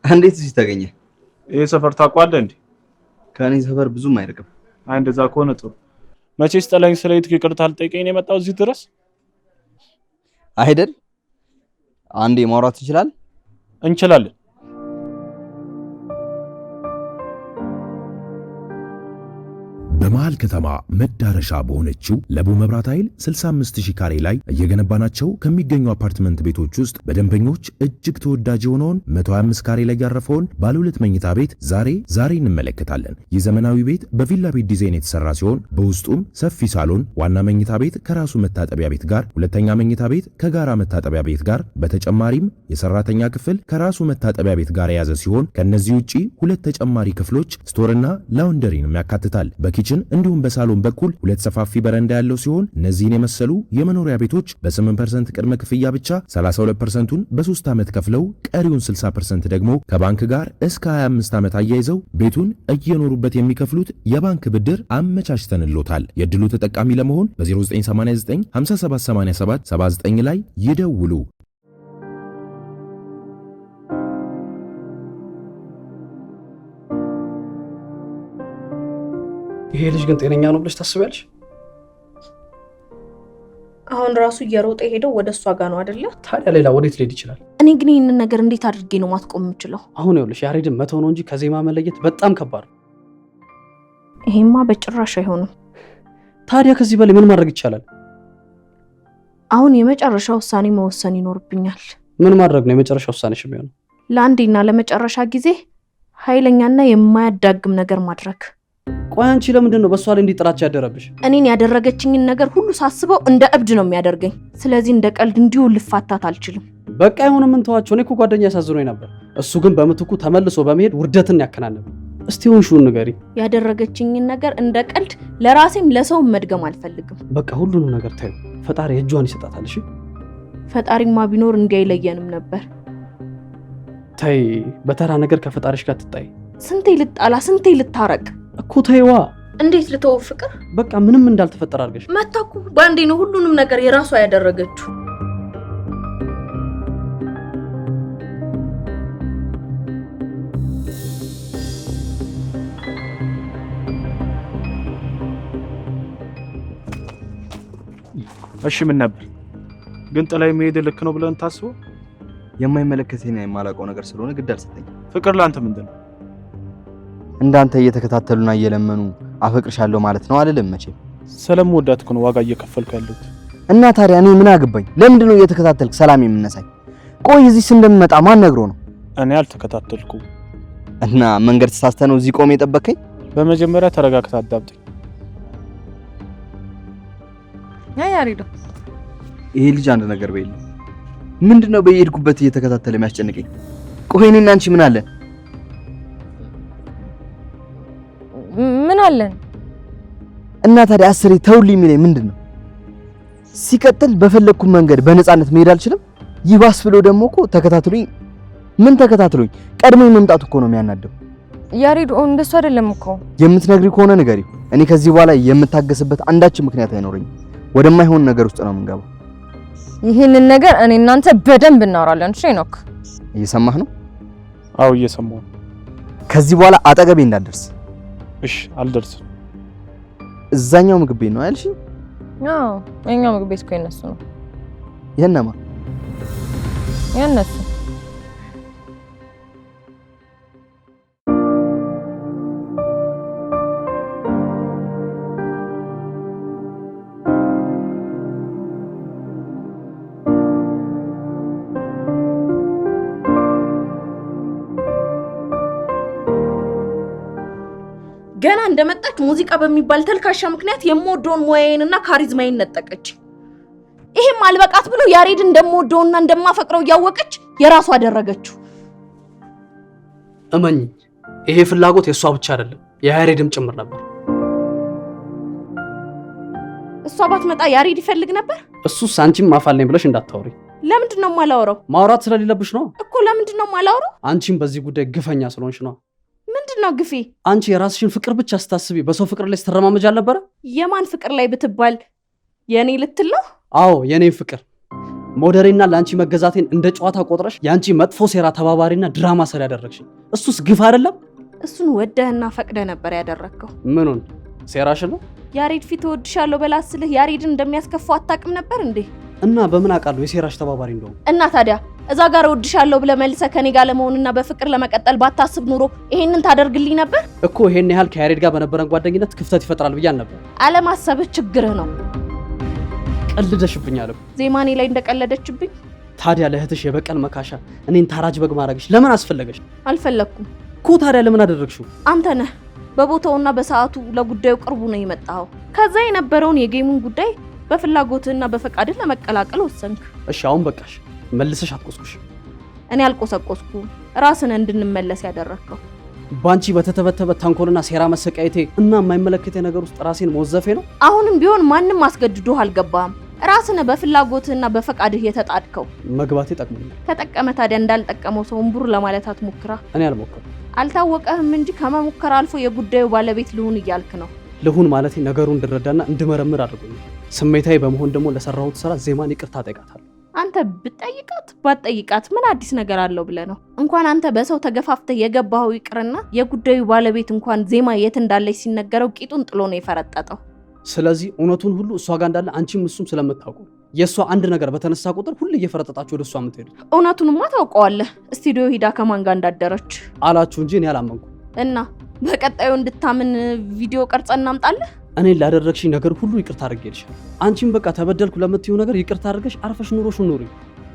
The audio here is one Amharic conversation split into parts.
እንዴት እዚህ ተገኘ? ይሄ ሰፈር ታውቀዋለህ እንዴ? ከኔ ሰፈር ብዙም አይርቅም። አይ እንደዛ ከሆነ ጥሩ። መቼስ ጠላኝ ስለይት ይቅርታ አልጠይቀኝ ነው የመጣው እዚህ ድረስ አይደል? አንዴ ማውራት እንችላለን። በመሃል ከተማ መዳረሻ በሆነችው ለቡ መብራት ኃይል 65000 ካሬ ላይ እየገነባናቸው ከሚገኙ አፓርትመንት ቤቶች ውስጥ በደንበኞች እጅግ ተወዳጅ የሆነውን 125 ካሬ ላይ ያረፈውን ባለ 2 መኝታ ቤት ዛሬ እንመለከታለን። ይህ ዘመናዊ ቤት በቪላ ቤት ዲዛይን የተሰራ ሲሆን በውስጡም ሰፊ ሳሎን፣ ዋና መኝታ ቤት ከራሱ መታጠቢያ ቤት ጋር፣ ሁለተኛ መኝታ ቤት ከጋራ መታጠቢያ ቤት ጋር፣ በተጨማሪም የሰራተኛ ክፍል ከራሱ መታጠቢያ ቤት ጋር የያዘ ሲሆን ከነዚህ ውጪ ሁለት ተጨማሪ ክፍሎች ስቶርና ላውንደሪንም ያካትታል። በኪችን እንዲሁም በሳሎን በኩል ሁለት ሰፋፊ በረንዳ ያለው ሲሆን እነዚህን የመሰሉ የመኖሪያ ቤቶች በ8% ቅድመ ክፍያ ብቻ 32%ን በ3 ዓመት ከፍለው ቀሪውን 60% ደግሞ ከባንክ ጋር እስከ 25 ዓመት አያይዘው ቤቱን እየኖሩበት የሚከፍሉት የባንክ ብድር አመቻችተንሎታል። የድሉ ተጠቃሚ ለመሆን በ0989 5787 79 ላይ ይደውሉ። ይሄ ልጅ ግን ጤነኛ ነው ብለሽ ታስቢያለሽ? አሁን ራሱ እየሮጠ ሄደው ወደሷ ጋር ነው አይደለ? ታዲያ ሌላ ወዴት ሊሄድ ይችላል? እኔ ግን ይሄንን ነገር እንዴት አድርጌ ነው ማስቆም የምችለው? አሁን ይኸውልሽ ያሬድን መተው ነው እንጂ ከዜማ መለየት በጣም ከባድ ነው። ይሄማ በጭራሽ አይሆንም። ታዲያ ከዚህ በላይ ምን ማድረግ ይቻላል? አሁን የመጨረሻ ውሳኔ መወሰን ይኖርብኛል። ምን ማድረግ ነው የመጨረሻ ውሳኔሽ የሚሆነው? ለአንዴና ለመጨረሻ ጊዜ ኃይለኛና የማያዳግም ነገር ማድረግ። ቆይ አንቺ ለምንድን ነው በሷ ላይ እንዲጥራች ያደረብሽ? እኔን ያደረገችኝን ነገር ሁሉ ሳስበው እንደ እብድ ነው የሚያደርገኝ። ስለዚህ እንደ ቀልድ እንዲሁ ልፋታት አልችልም። በቃ አይሆንም፣ ምን ተዋቸው። እኔ እኮ ጓደኛ ያሳዝኖኝ ነበር። እሱ ግን በምትኩ ተመልሶ በመሄድ ውርደትን ያከናነበ። እስቲ ሆንሹን ንገሪ። ያደረገችኝን ነገር እንደ ቀልድ ለራሴም ለሰውም መድገም አልፈልግም። በቃ ሁሉንም ነገር ታዩ። ፈጣሪ እጇን ይሰጣታል። እሺ ፈጣሪማ ቢኖር እንዲያይለየንም ነበር። ታይ በተራ ነገር ከፈጣሪሽ ጋር ትጣይ። ስንቴ ልጣላ፣ ስንቴ ልታረቅ እኮ ታይዋ። እንዴት ልተው ፍቅር? በቃ ምንም እንዳልተፈጠረ አድርገሽ መታኩ። ባንዴ ነው ሁሉንም ነገር የራሷ ያደረገችው። እሺ ምን ነበር ግን ጥላይ መሄድ ልክ ነው ብለን ታስበው? የማይመለከተኝ የማላውቀው ነገር ስለሆነ ግድ አልሰጠኝ። ፍቅር ላንተ ምንድነው? እንዳንተ እየተከታተሉና እየለመኑ አፈቅርሻለሁ ማለት ነው አይደለም? መቼም ስለምወዳት እኮ ነው ዋጋ እየከፈልኩ ያለሁት። እና ታዲያ እኔ ምን አገባኝ? ለምንድን ነው እየተከታተልክ ሰላም የምነሳኝ? ቆይ እዚህ እንደምመጣ ማን ነግሮ ነው? እኔ አልተከታተልኩም። እና መንገድ ተሳስተህ ነው እዚህ ቆሜ የጠበከኝ? በመጀመሪያ ተረጋግተህ አዳምጠኝ። ያሬዶ ይሄ ልጅ አንድ ነገር በይልኝ። ምንድነው በየሄድኩበት እየተከታተለ የሚያስጨንቀኝ? ቆይ እኔና አንቺ ምን አለን? ምን አለን? እና ታዲያ አስሬ ተውልኝ የሚለኝ ምንድነው? ሲቀጥል በፈለኩት መንገድ በነፃነት መሄድ አልችልም? ይባስ ብሎ ደግሞ እኮ ተከታትሉኝ። ምን ተከታትሉኝ? ቀድሞኝ መምጣቱ እኮ ነው የሚያናደው። ያሬድ እንደሱ አይደለም እኮ። የምትነግሪ ከሆነ ንገሪው። እኔ ከዚህ በኋላ የምታገስበት አንዳች ምክንያት አይኖርኝም። ወደማይሆን ነገር ውስጥ ነው የምንገባው። ይሄንን ነገር እኔ እናንተ በደንብ እናወራለን። እሺ ኖክ፣ እየሰማህ ነው? አዎ እየሰማሁ። ከዚህ በኋላ አጠገቤ እንዳትደርስ። እሺ አልደርስም። እዛኛው ምግብ ቤት ነው አይልሽኝ? አዎ እኛው ምግብ ቤት እኮ የነሱ ነው። የነማ? የነሱ። ገና እንደመጣች ሙዚቃ በሚባል ተልካሻ ምክንያት የምወደውን ሙያዬንና ካሪዝማዬን ነጠቀች። ይሄም አልበቃት ብሎ ያሬድ እንደምወደውና እንደማፈቅረው እያወቀች የራሷ አደረገችው። እመኝ፣ ይሄ ፍላጎት የሷ ብቻ አይደለም የያሬድም ጭምር ነበር። እሷ ባትመጣ ያሬድ ይፈልግ ነበር? እሱስ አንቺም ማፋለኝ ብለሽ እንዳታወሪ። ለምንድን ነው የማላወራው? ማውራት ስለሌለብሽ ነው እኮ። ለምንድን ነው የማላወራው? አንቺም በዚህ ጉዳይ ግፈኛ ስለሆንሽ ነው። ምንድነው ግፌ? አንቺ የራስሽን ፍቅር ብቻ ስታስቢ በሰው ፍቅር ላይ ስትረማመጃ አልነበረ? የማን ፍቅር ላይ ብትባል የኔ ልትል ነው? አዎ የኔ ፍቅር። ሞዴሬና ላንቺ መገዛቴን እንደ ጨዋታ ቆጥረሽ ያንቺ መጥፎ ሴራ ተባባሪና ድራማ ሰሪ ያደረግሽኝ። እሱስ ግፍ አይደለም? እሱን ወደህና ፈቅደህ ነበር ያደረግከው። ምኑን? ሴራሽን ነው? ያሬድ ፊት እወድሻለሁ በላት ስልህ ያሬድን እንደሚያስከፋው አታውቅም ነበር እንዴ? እና በምን አውቃለሁ የሴራሽ ተባባሪ እንደሆነ? እና ታዲያ እዛ ጋር እወድሻለሁ ብለህ መልሰህ ከኔ ጋር ለመሆንና በፍቅር ለመቀጠል ባታስብ ኑሮ ይሄንን ታደርግልኝ ነበር እኮ። ይሄን ያህል ከያሬድ ጋር በነበረን ጓደኝነት ክፍተት ይፈጥራል ብዬ አልነበር። አለማሰብህ ችግርህ ነው። ቀልደሽብኛል እኮ ዜማኔ ላይ እንደቀለደችብኝ። ታዲያ ለእህትሽ የበቀል መካሻ እኔን ታራጅ በግ ማድረግሽ ለምን አስፈለገሽ? አልፈለኩም እኮ። ታዲያ ለምን አደረግሽው? አንተ ነህ በቦታውና በሰዓቱ ለጉዳዩ ቅርቡ ነው የመጣኸው። ከዛ የነበረውን የጌሙን ጉዳይ በፍላጎትህና በፈቃድህ ለመቀላቀል ወሰንክ። እሺ አሁን በቃሽ፣ መልሰሽ አትቆስቁሽ። እኔ አልቆሰቆስኩም፣ ራስን እንድንመለስ ያደረግከው። ባንቺ በተተበተበ ተንኮልና ሴራ መሰቃየቴ እና የማይመለከቴ ነገር ውስጥ ራሴን መወዘፌ ነው። አሁንም ቢሆን ማንም አስገድዶህ አልገባህም። ራስን በፍላጎትህና በፈቃድህ የተጣድከው። መግባቴ ጠቅሞኛል። ከጠቀመ ታዲያ እንዳልጠቀመው ሰው እምቡር ለማለት አትሞክራ። እኔ አልሞክርም። አልታወቀህም እንጂ ከመሞከር አልፎ የጉዳዩ ባለቤት ልሁን እያልክ ነው። ልሁን ማለቴ ነገሩን እንድረዳና እንድመረምር አድርጎኛል። ስሜታዊ በመሆን ደግሞ ለሰራሁት ስራ ዜማን ይቅርታ ጠይቃታለሁ። አንተ ብትጠይቃት ባትጠይቃት ምን አዲስ ነገር አለው ብለህ ነው? እንኳን አንተ በሰው ተገፋፍተህ የገባኸው ይቅርና የጉዳዩ ባለቤት እንኳን ዜማ የት እንዳለች ሲነገረው ቂጡን ጥሎ ነው የፈረጠጠው። ስለዚህ እውነቱን ሁሉ እሷ ጋር እንዳለ አንቺም እሱም ስለምታውቁ የእሷ አንድ ነገር በተነሳ ቁጥር ሁሉ እየፈረጠጣችሁ ወደ እሷ የምትሄዱ። እውነቱንማ ታውቀዋለህ። ስቱዲዮ ሂዳ ከማን ጋር እንዳደረች አላችሁ እንጂ እኔ አላመንኩም። እና በቀጣዩ እንድታምን ቪዲዮ ቀርጸ እናምጣለህ። እኔን ላደረግሽኝ ነገር ሁሉ ይቅርታ አድርጌልሻለሁ። አንቺም በቃ ተበደልኩ ለምትይው ነገር ይቅርታ አድርገሽ አርፈሽ ኑሮሽን ኑሪ።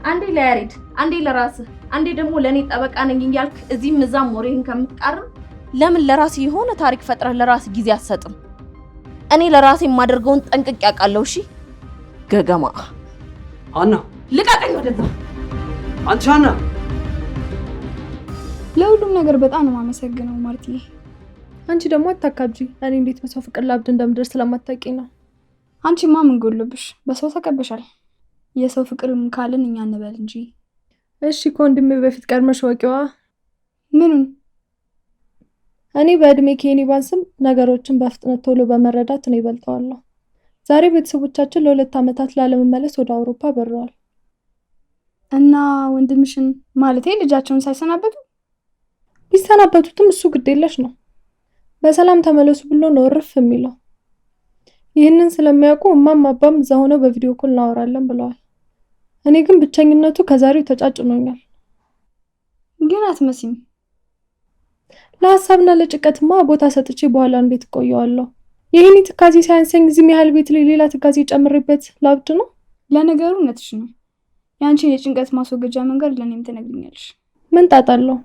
አንዴ ለያሬድ፣ አንዴ ለራስህ፣ አንዴ ደግሞ ለእኔ ጠበቃ ነኝ እያልክ እዚህም እዛም ወሬህን ከምትቃርም ለምን ለራስህ የሆነ ታሪክ ፈጥረህ ለራስህ ጊዜ አትሰጥም? እኔ ለራሴ የማደርገውን ጠንቅቄ አውቃለሁ። እሺ ገገማ አና ልቀቀኝ ወደዛ። አንቺ አና፣ ለሁሉም ነገር በጣም ነው የማመሰግነው ማርቲዬ። አንቺ ደግሞ አታካብጂ። እኔ እንዴት በሰው ፍቅር ላብድ እንደምደርስ ስለማታውቂ ነው። አንቺማ ምን ጎሎብሽ? በሰው ተቀበሻል። የሰው ፍቅርም ካልን እኛ እንበል እንጂ። እሺ ከወንድሜ በፊት ቀድመሽ ወቂዋ። ምኑን? እኔ በእድሜ ከኔ ባንስም ነገሮችን በፍጥነት ቶሎ በመረዳት ነው ይበልጠዋለሁ። ዛሬ ቤተሰቦቻችን ለ2 ዓመታት ላለመመለስ ወደ አውሮፓ በረዋል። እና ወንድምሽን ማለቴ ልጃቸውን ሳይሰናበቱ? ቢሰናበቱትም እሱ ግዴለሽ ነው። በሰላም ተመለሱ ብሎ ነው እርፍ የሚለው። ይህንን ስለሚያውቁ እማም አባም እዛ ሆነው በቪዲዮ ኮል እናወራለን ብለዋል። እኔ ግን ብቸኝነቱ ከዛሬው ተጫጭኖኛል። ግን አትመሲም። ለሀሳብና ለጭቀትማ ቦታ ሰጥቼ በኋላ እንዴት እቆየዋለሁ? ይህን ትካዜ ሳያንሰኝ እዚህም ያህል ቤት ላይ ሌላ ትካዜ ጨምሬበት ላብድ ነው። ለነገሩ እውነትሽ ነው። ያንቺን የጭንቀት ማስወገጃ መንገድ ለእኔም ትነግሪኛለሽ። ምን ጣጣ አለው?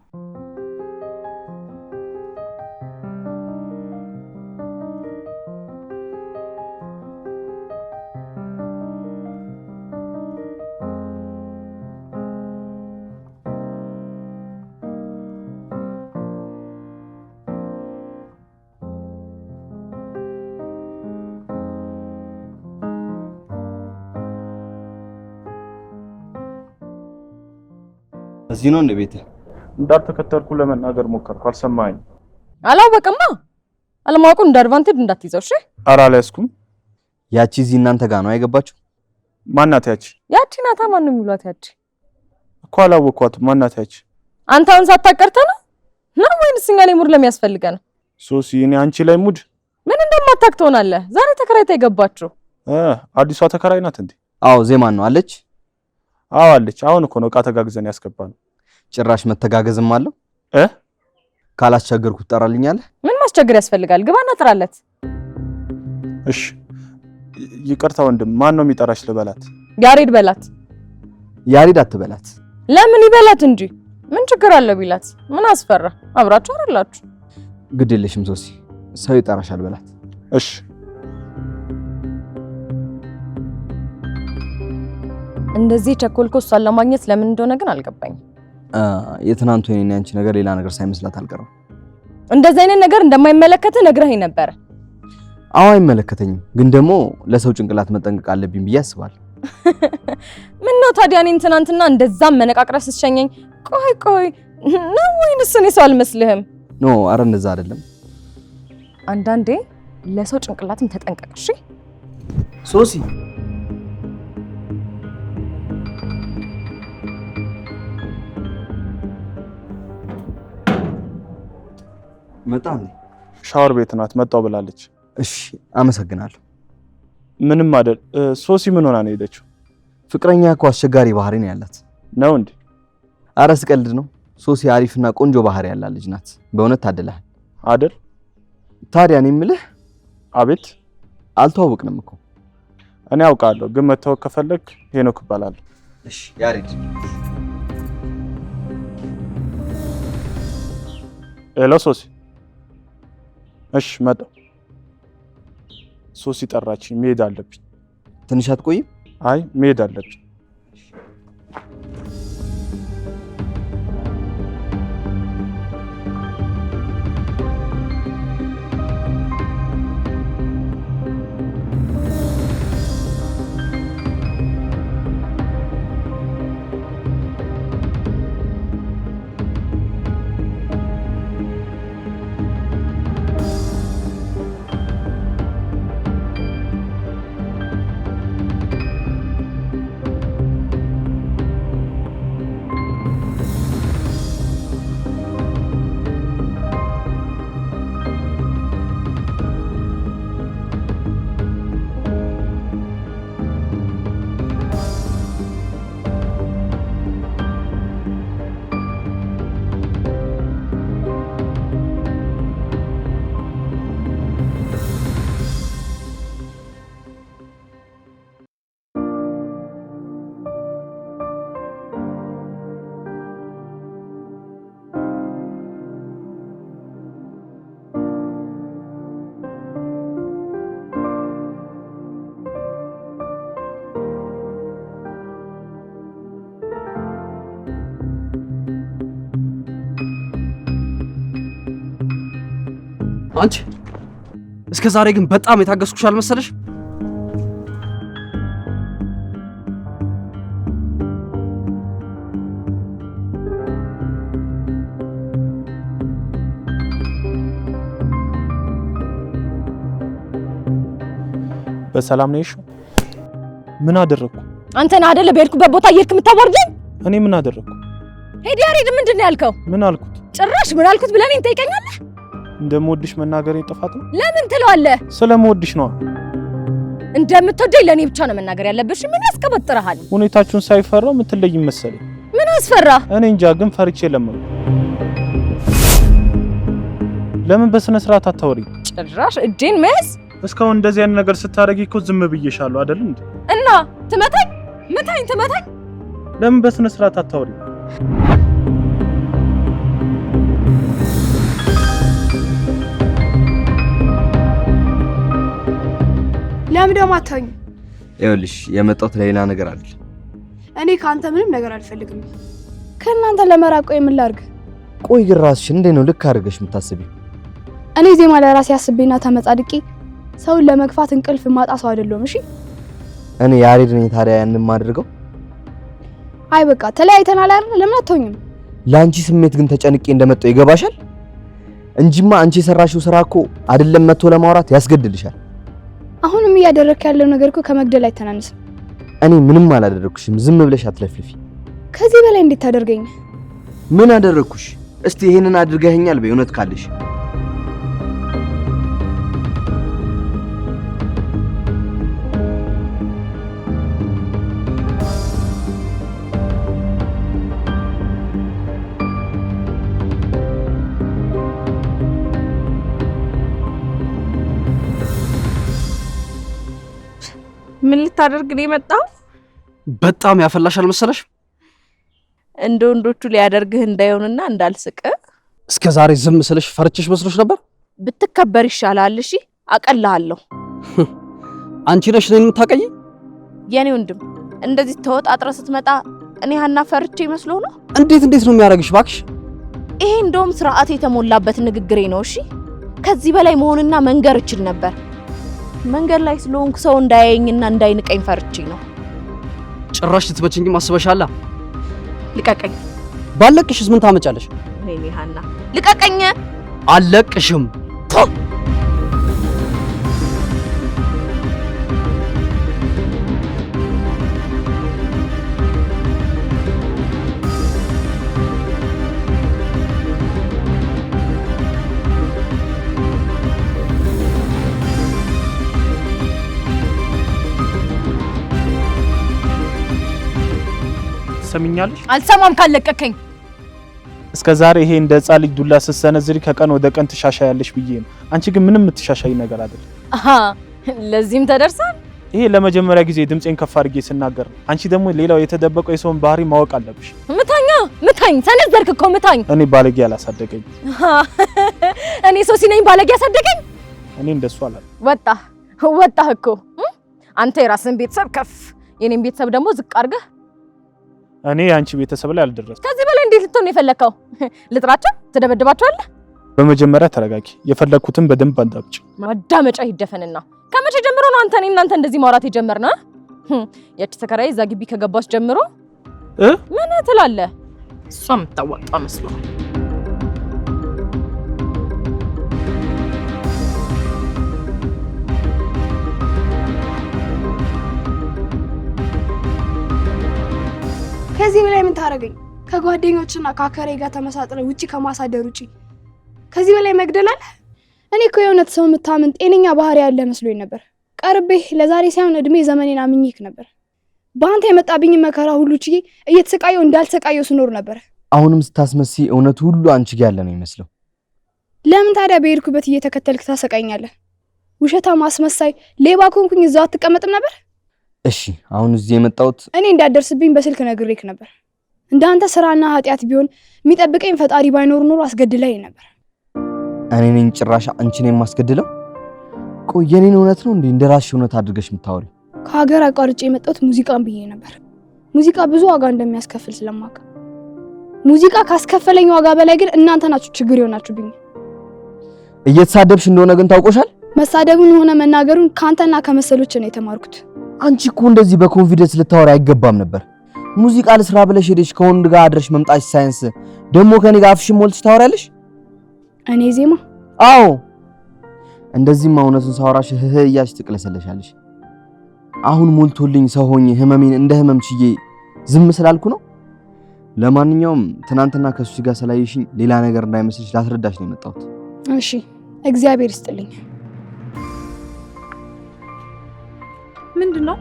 እዚህ ነው እንደ ቤት እንዳልተከተልኩ ለመናገር ሞከርኩ። አልሰማኸኝ? አላወቀማ። አለማወቁን እንደ አድቫንቴጅ እንዳትይዘው እሺ። ኧረ አልያዝኩም። ያቺ እዚህ እናንተ ጋር ነው አይገባችሁ? ማናት ያቺ? ያቺ ናታ። ማን ነው የሚሏት ያቺ? እኮ አላወኳትም። ማናት ያቺ? አንተ አሁን ሳታቀርተ ነው ወይንስ እኛ ላይ ሙድ ለሚያስፈልገን? ሶሲ፣ እኔ አንቺ ላይ ሙድ ምን እንደማታውቅ ትሆናለህ። ዛሬ ተከራይታ የገባችው አዲሷ ተከራይ ናት እንዴ? አዎ ዜማን ነው አለች። አዎ አለች። አሁን እኮ ነው ዕቃ ተጋግዘን ያስገባነው። ጭራሽ መተጋገዝም አለው። ካላስቸገርኩት ትጠራልኛለህ? ምን ማስቸገር ያስፈልጋል? ግባና ጥራለት። እሺ ይቅርታ ወንድም። ማን ነው የሚጠራሽ ልበላት? ያሬድ በላት። ያሬድ አትበላት። ለምን ይበላት እንጂ ምን ችግር አለው ቢላት? ምን አስፈራ? አብራችሁ አይደላችሁ? ግድ የለሽም ሶሲ፣ ሰው ይጠራሻል በላት። እሺ እንደዚህ ቸኮልኮ እሷን ለማግኘት ለምን እንደሆነ ግን አልገባኝም። የትናንቱ የኔና ያንቺ ነገር ሌላ ነገር ሳይመስላት አልቀረም። እንደዚህ አይነት ነገር እንደማይመለከት ነግረኸኝ ነበር። አዎ አይመለከተኝም፣ ግን ደግሞ ለሰው ጭንቅላት መጠንቀቅ አለብኝ ብዬ አስባለሁ። ምን ነው ታዲያ እኔን ትናንትና እንደዛም መነቃቅረስ ስትሸኘኝ ቆይ ነው ወይንስ እኔ ሰው አልመስልህም? ኖ አረ እንደዛ አይደለም። አንዳንዴ ለሰው ጭንቅላትም ተጠንቀቅ እሺ። ሶሲ መጣ እንዴ? ሻወር ቤት ናት መጣው ብላለች። እሺ አመሰግናለሁ። ምንም አይደል። ሶሲ ምን ሆና ነው ሄደችው? ፍቅረኛ እኮ አስቸጋሪ ባህሪ ነው ያላት። ነው እንዴ? አረ ስቀልድ ነው። ሶሲ አሪፍና ቆንጆ ባህሪ ያላት ልጅ ናት። በእውነት ታድለሃል አይደል? ታዲያ እኔ የምልህ። አቤት። አልተዋወቅንም እኮ። እኔ አውቃለሁ፣ ግን መተዋወቅ ከፈለክ ሄኖክ እባላለሁ። እሺ ያሬድ። ሄሎ ሶሲ። እሺ መጣሁ። ሶሲ ጠራችኝ፣ መሄድ አለብኝ። ትንሽ አትቆይም? አይ መሄድ አለብኝ። አንቺ እስከ ዛሬ ግን በጣም የታገስኩሽ አልመሰለሽ? በሰላም ነሽ? ምን አደረኩ? አንተን አይደለ በሄድኩበት ቦታ እየሄድክ የምታወርደኝ? እኔ ምን አደረኩ? ሄዲ ያሬድ፣ ምንድን ነው ያልከው? ምን አልኩት? ጭራሽ ምን አልኩት ብለህ እኔን ትጠይቀኛለህ? እንደምወድሽ መናገሬ ጥፋት ነው? ለምን ትለዋለህ? ስለምወድሽ ነው። እንደምትወደኝ ለኔ ብቻ ነው መናገር ያለብሽ። ምን ያስከበጥረሃል? ሁኔታችሁን ሳይፈራው የምትለይ መሰለኝ። ምን አስፈራ? እኔ እንጃ፣ ግን ፈርቼ ለምን ለምን በስነ ስርዓት አታወሪ? ጭራሽ እጄን መያዝ። እስካሁን እንደዚህ አይነት ነገር ስታደርጊ እኮ ዝም ብዬሻለሁ አይደል እንዴ? እና ትመታኝ ትመታኝ። ለምን በስነ ስርዓት አታወሪ? ለምን ደሞ አታኝ? ይኸውልሽ የመጣሁት ለሌላ ነገር አይደል። እኔ ካንተ ምንም ነገር አልፈልግም። ከእናንተ ለመራቆ የምን ላድርግ? ቆይ ግን ራስሽን እንዴት ነው ልክ አድርገሽ የምታስቢው? እኔ ዜማ ለራሴ አስቤና ተመጻድቄ ሰውን ለመግፋት እንቅልፍ ማጣ ሰው አይደለሁም። እሺ እኔ ያሬድ ነኝ ታዲያ ያንን ማድርገው? አይ በቃ ተለያይተናል አይደል? ለምን አትሆኝም? ለአንቺ ስሜት ግን ተጨንቄ እንደመጣው ይገባሻል እንጂማ አንቺ የሰራሽው ስራ እኮ አይደለም መጥቶ ለማውራት ያስገድልሻል። አሁንም እያደረክ ያለው ነገር እኮ ከመግደል አይተናነስም። እኔ ምንም አላደረኩሽም፣ ዝም ብለሽ አትለፍልፊ። ከዚህ በላይ እንዴት ታደርገኝ? ምን አደረኩሽ? እስቲ ይሄንን አድርገኸኛል በይ እውነት ካለሽ። ምን ልታደርግ ነው የመጣው? በጣም ያፈላሻል መሰለሽ? እንደ ወንዶቹ ሊያደርግህ እንዳይሆንና እንዳልስቅ። እስከ ዛሬ ዝም ስልሽ ፈርችሽ መስሎሽ ነበር? ብትከበር ይሻላል። እሺ አቀልሃለሁ። አንቺ ነሽ እኔን የምታቀይ? የኔ ወንድም እንደዚህ ተወጣጥረህ ስትመጣ እኔ ሀና ፈርቼ መስሎ ነው? እንዴት ነው የሚያደርግሽ ባክሽ? ይሄ እንደውም ስርዓት የተሞላበት ንግግሬ ነው። እሺ ከዚህ በላይ መሆንና መንገር እችል ነበር። መንገድ ላይ ስለሆንኩ ሰው እንዳያየኝና እንዳይንቀኝ ፈርቼ ነው። ጭራሽ ልትመችኝም አስበሻላ? ልቀቀኝ። ባለቅሽስ ምን ታመጫለሽ? ወይኔ ሀና ልቀቀኝ። አለቅሽም። ትሰሚኛለሽ? አልሰማም ካለቀከኝ። እስከ ዛሬ ይሄ እንደ ሕፃን ልጅ ዱላ ስትሰነዝሪ ከቀን ወደ ቀን ትሻሻያለሽ ብዬ ነው። አንቺ ግን ምንም የምትሻሻይ ነገር አይደለም። አሃ ለዚህም ተደርሳል። ይሄ ለመጀመሪያ ጊዜ ድምጼን ከፍ አድርጌ ስናገር፣ አንቺ ደግሞ ሌላው የተደበቀው የሰውን ባህሪ ማወቅ አለብሽ። ምታኝ ሰነዘርክ እኮ ምታኝ። እኔ ባለጌ አላሳደገኝ። እኔ ሶሲ ነኝ ባለጌ ያሳደገኝ? እኔ እንደሱ አላለ። ወጣህ እኮ አንተ የራስን ቤተሰብ ከፍ የኔን ቤተሰብ ደግሞ ዝቅ አድርገህ። እኔ አንቺ ቤተሰብ ላይ አልደረስኩም። ከዚህ በላይ እንዴት ልትሆን የፈለከው? ልጥራቸው? ትደበድባቸዋለህ? በመጀመሪያ ተረጋጊ። የፈለኩትን በደንብ አዳምጪ። ማዳመጫ ይደፈንና ከመቼ ጀምሮ ነው አንተ እናንተ እንደዚህ ማውራት የጀመርነው? ያቺ ተከራይ እዛ ግቢ ከገባች ጀምሮ ምን ትላለህ? እሷ የምታዋጣ መስሎህ? ከዚህ በላይ ምን ታረገኝ? ከጓደኞችና ከአከሬ ጋር ተመሳጥረ ውጪ ከማሳደር ውጪ ከዚህ በላይ መግደል አለ? እኔ እኮ የእውነት ሰው የምታምን ጤነኛ ባህሪ ያለ መስሎኝ ነበር። ቀርቤህ ለዛሬ ሳይሆን እድሜ ዘመኔን አምኜክ ነበር። በአንተ የመጣብኝ መከራ ሁሉ ችዬ እየተሰቃየው እንዳልተሰቃየው ስኖር ነበር። አሁንም ስታስመስይ እውነት ሁሉ አንቺ ጋር ያለ ነው ይመስለው። ለምን ታዲያ በሄድኩበት እየተከተልክ ታሰቃኛለህ? ውሸታ ማስመሳይ ሌባ ኮንኩኝ እዛው አትቀመጥም ነበር? እሺ አሁን እዚህ የመጣሁት እኔ እንዳደርስብኝ በስልክ ነግሬክ ነበር። እንዳንተ ስራና ኃጢያት ቢሆን የሚጠብቀኝ ፈጣሪ ባይኖር ኖሮ አስገድለኝ ነበር። እኔ ነኝ ጭራሽ አንቺን የማስገድለው? ቆይ የኔን እውነት ነው እንዴ እንደራስሽ እውነት አድርገሽ የምታወሪ? ከሀገር አቋርጬ የመጣሁት ሙዚቃን ብዬ ነበር። ሙዚቃ ብዙ ዋጋ እንደሚያስከፍል ስለማውቅ ሙዚቃ ካስከፈለኝ ዋጋ በላይ ግን እናንተ ናችሁ ችግር ይሆናችሁብኝ። እየተሳደብሽ እንደሆነ ግን ታውቆሻል። መሳደቡን ሆነ መናገሩን ካንተና ከመሰሎች ነው የተማርኩት። አንቺ እኮ እንደዚህ በኮንፊደንስ ልታወሪ አይገባም ነበር። ሙዚቃ ልስራ ብለሽ ሄደሽ ከወንድ ጋር አድረሽ መምጣት ሳይንስ ደግሞ ከኔ ጋር አፍሽን ሞልተሽ ታወሪያለሽ። እኔ ዜማ? አዎ እንደዚህማ እውነቱን ሳወራሽ እያልሽ ትቅለሰለሻለሽ። አሁን ሞልቶልኝ ሰው ሆኜ ህመሜን እንደ ህመም ችዬ ዝም ስላልኩ ነው። ለማንኛውም ትናንትና ከሱ ጋር ስላየሽኝ ሌላ ነገር እንዳይመስልሽ ላስረዳሽ ነው የመጣሁት። እሺ እግዚአብሔር ይስጥልኝ። ምንድነው?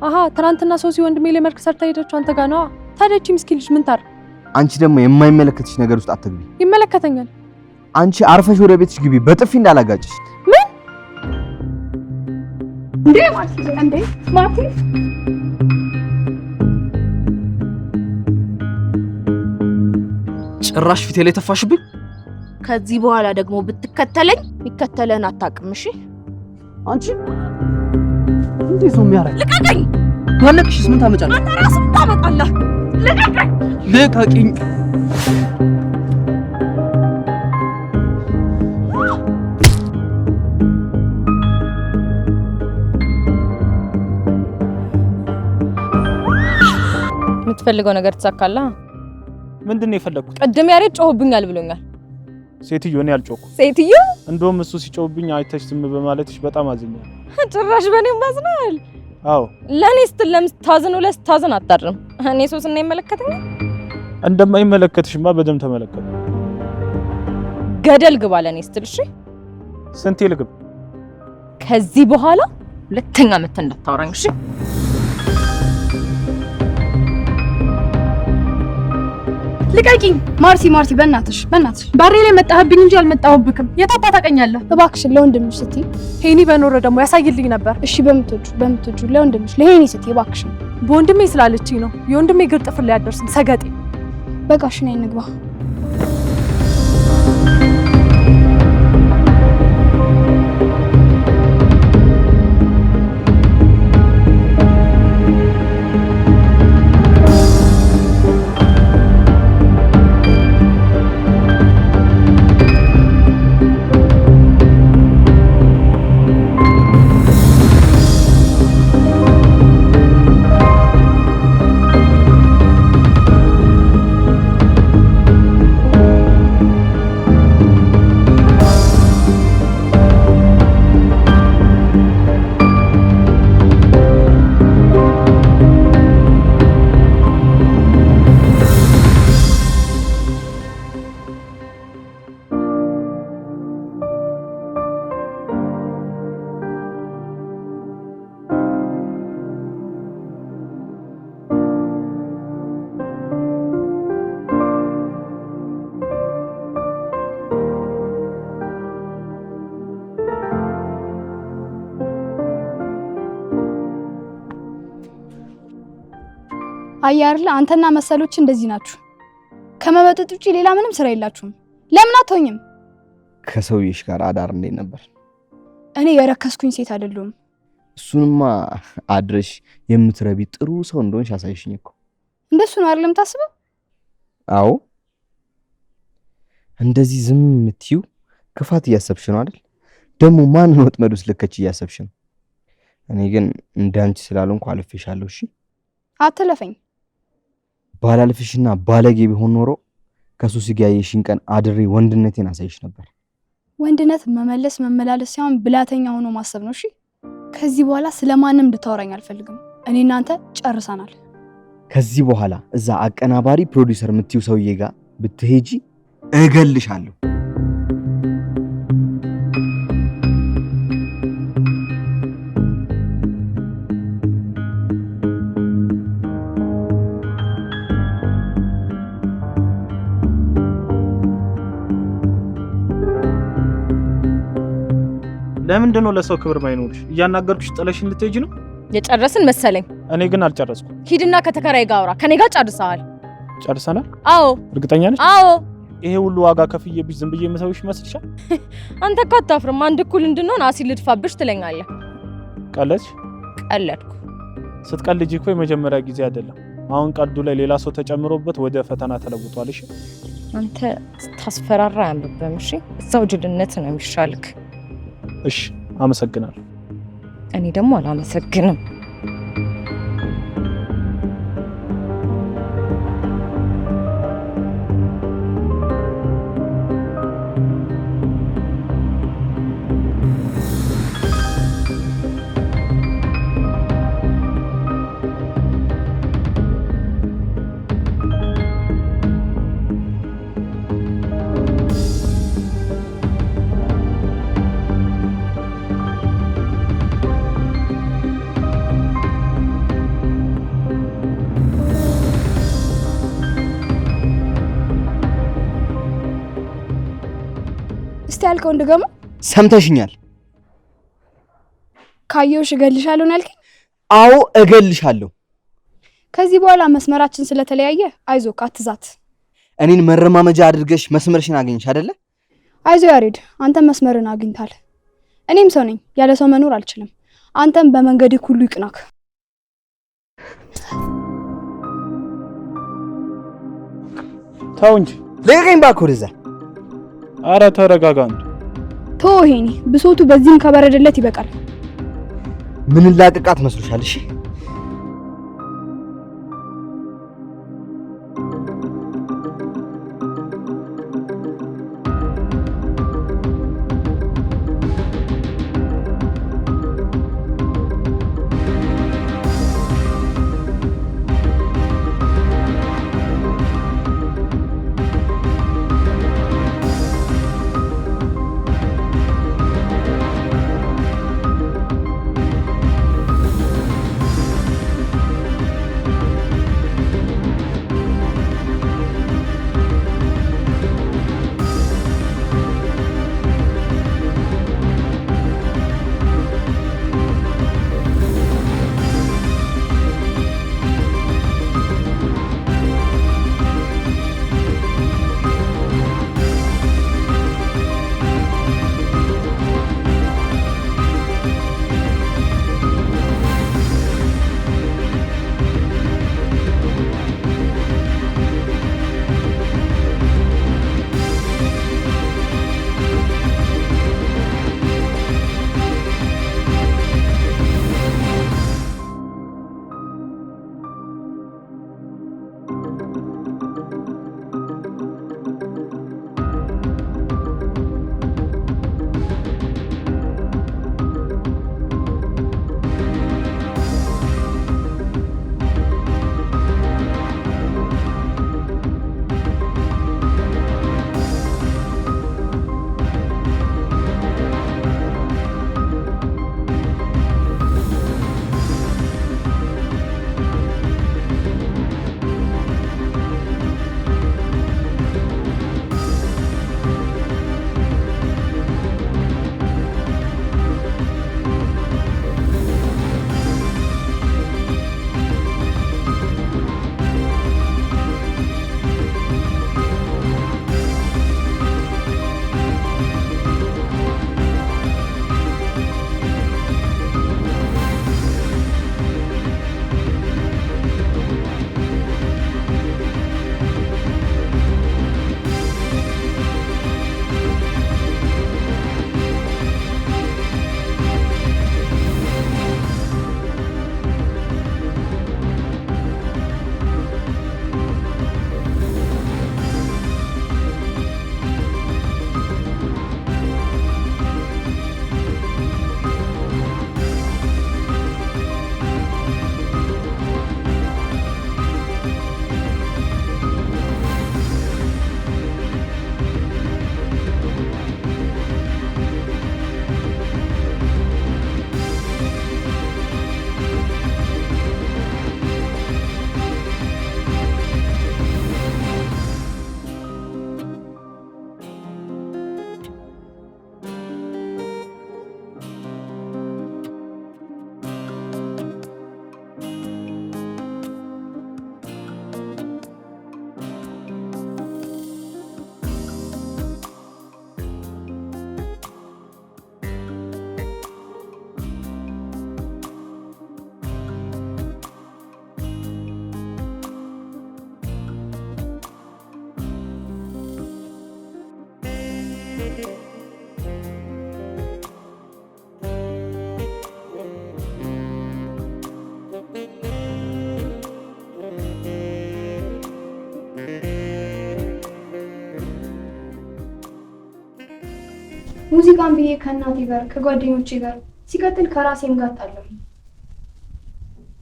አሃ ትናንትና ሶሲ ወንድሜ ላይ መልክ ሰርታ ሄደችው አንተ ጋር ነው። ታዲያ እቺ ምስኪን ልጅ ምን ታር? አንቺ ደግሞ የማይመለከትሽ ነገር ውስጥ አትግቢ። ይመለከተኛል። አንቺ አርፈሽ ወደ ቤትሽ ግቢ፣ በጥፊ እንዳላጋጭሽ። ምን እንዴ ማርቲ ጭራሽ ፊቴ ላይ ተፋሽብኝ። ከዚህ በኋላ ደግሞ ብትከተለኝ ይከተለን አታውቅም። እሺ አንቺ እንዴት ነው የሚያረግ? ልቀቀኝ! ባለቅሽስ ምን ታመጫለሽ? አንተ ራስህ ታመጣለህ። ልቀቀኝ! ልቀቂኝ! የምትፈልገው ነገር ተሳካላ? ምንድነው የፈለኩት? ቅድም ያሬድ ጮህብኛል ብሎኛል። ሴትዮ እኔ አልጮኩም። ሴትዮ? እንደውም እሱ ሲጮህብኝ አይተሽ ዝም በማለትሽ በጣም አዝኛለሁ። ጭራሽ በእኔም ባዝናል። አዎ ለእኔ ስትል ለምታዝን ለስታዝን አታድርም። እኔ ሶስና ይመለከተኛል? እንደማይመለከትሽማ በደምብ ተመለከተ። ገደል ግባ ለእኔ ስትል። እሺ ስንቴ ልግብ? ከዚህ በኋላ ሁለተኛ መተህ እንዳታወራኝ። እሺ ልቀቂኝ! ማርቲ በእናትሽ ባሬ ላይ መጣህብኝ እንጂ አልመጣሁብክም። የታባ ታቀኛለህ? እባክሽን ለወንድምሽ ስትይ። ሄኒ በኖረ ደግሞ ያሳይልኝ ነበር። እሺ በምትወጁ ለወንድምሽ ለሄኒ ስትይ እባክሽን። በወንድሜ ስላለችኝ ነው። የወንድሜ ግር ጥፍር ላይ አደርስም ሰገጤ። በቃሽ ነይ እንግባ። አያርለ አንተና መሰሎች እንደዚህ ናችሁ። ከመበጠጥ ውጪ ሌላ ምንም ስራ የላችሁም። ለምን አትሆኝም? ከሰውዬሽ ጋር አዳር እንዴት ነበር? እኔ የረከስኩኝ ሴት አይደለሁም። እሱንማ አድረሽ የምትረቢ ጥሩ ሰው እንደሆንሽ አሳይሽኝ እኮ። እንደሱ ነው አይደለም ታስበው? አዎ እንደዚህ ዝም የምትይው ክፋት እያሰብሽ ነው አይደል? ደግሞ ማንን ወጥመድ ውስጥ ልከች እያሰብሽ ነው? እኔ ግን እንዳንቺ ስላልሆንኩ አልፌሻለሁ። እሺ አትለፈኝ። ባላልፍሽና ባለጌ ቢሆን ኖሮ ከሱሲ ጋር የሽን ቀን አድሬ ወንድነቴን አሳይሽ ነበር። ወንድነት መመለስ መመላለስ ሳይሆን ብላተኛ ሆኖ ማሰብ ነው። እሺ ከዚህ በኋላ ስለማንም እንድታወራኝ አልፈልግም። እኔ እናንተ ጨርሰናል። ከዚህ በኋላ እዛ አቀናባሪ ፕሮዲውሰር የምትይው ሰውዬ ጋር ብትሄጂ እገልሻለሁ። ለምንድን ነው ለሰው ክብር ማይኖርሽ? እያናገርኩሽ ጥለሽኝ ልትሄጂ ነው? የጨረስን መሰለኝ። እኔ ግን አልጨረስኩም። ሂድና ከተከራይ ጋር አውራ። ከኔ ጋር ጨርሰሃል? ጨርሰናል? አዎ። እርግጠኛ ነሽ? አዎ። ይሄ ሁሉ ዋጋ ከፍዬብሽ ዝም ብዬ የምተውሽ ይመስልሻል? አንተ እኮ አታፍርም። አንድ እኩል እንድንሆን አሲድ ልድፋብሽ ትለኛለህ። ቀለድሽ? ቀለድኩ። ስትቀልጂ እኮ የመጀመሪያ ጊዜ አይደለም። አሁን ቀልዱ ላይ ሌላ ሰው ተጨምሮበት ወደ ፈተና ተለውጧል። እሺ አንተ ስታስፈራራ አያምርብህም። እሺ እዛው ጅልነት ነው የሚሻልክ። እሺ አመሰግናለሁ። እኔ ደግሞ አላመሰግንም። እስቲ ያልከው እንደገማ ሰምተሽኛል? ካየውሽ እገልሻለሁ ነው ያልከኝ? አዎ እገልሻለሁ። ከዚህ በኋላ መስመራችን ስለተለያየ አይዞህ አትዛት። እኔን መረማመጃ አድርገሽ መስመርሽን አገኘሽ አይደለ? አይዞህ ያሬድ፣ አንተ መስመርን አግኝታል። እኔም ሰው ነኝ፣ ያለ ሰው መኖር አልችልም። አንተም በመንገድ ሁሉ ይቅናክ። ተው እንጂ ለቀኝ ባኮር እዛ። ኧረ ተረጋጋ እንዴ። ተወሄኒ ብሶቱ በዚህም ከበረደለት ይበቃል። ምን ላቅቃት መስሎሻል? እሺ ሙዚቃን ብዬ ከእናቴ ጋር ከጓደኞቼ ጋር ሲቀጥል ከራሴም ጋር ጣለሁ።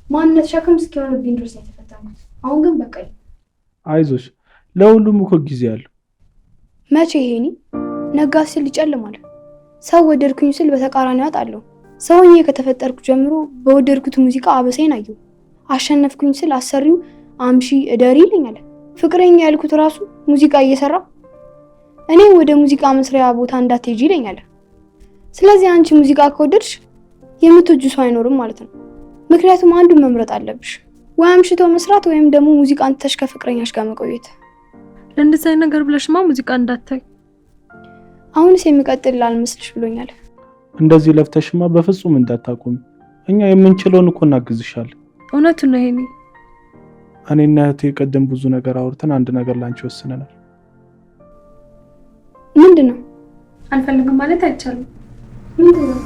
ማንነት ሸክም እስኪሆንብኝ ድረስ ነው የተፈተንኩት። አሁን ግን በቃኝ። አይዞሽ፣ ለሁሉም እኮ ጊዜ አለው። መቼ ይሄኔ ነጋ ሲል ይጨልማል። ሰው ወደድኩኝ ስል በተቃራኒው አጣለሁ። ሰውዬ ከተፈጠርኩ ጀምሮ በወደድኩት ሙዚቃ አበሳይን አየሁ። አሸነፍኩኝ ስል አሰሪው አምሺ እደሪ ይለኛል። ፍቅረኛ ያልኩት ራሱ ሙዚቃ እየሰራ እኔ ወደ ሙዚቃ መስሪያ ቦታ እንዳትሄጂ ይለኛል። ስለዚህ አንቺ ሙዚቃ ከወደድሽ የምትወጂው ሰው አይኖርም ማለት ነው። ምክንያቱም አንዱን መምረጥ አለብሽ፣ ወይ አምሽቶ መስራት ወይም ደግሞ ሙዚቃን ትተሽ ከፍቅረኛሽ ጋር መቆየት። ለእንደዚህ አይነት ነገር ብለሽማ ሙዚቃ እንዳታይ። አሁንስ የሚቀጥል አልመስልሽ ብሎኛል። እንደዚህ ለፍተሽማ በፍጹም እንዳታቆሚ። እኛ የምንችለውን እኮ እናግዝሻለን። እውነቱን ነው ይሄኔ። እኔና እህቴ ቀደም ብዙ ነገር አውርተን አንድ ነገር ላንቺ ወስነናል። ምንድነው? አልፈልግም ማለት አይቻልም። ምንድነው?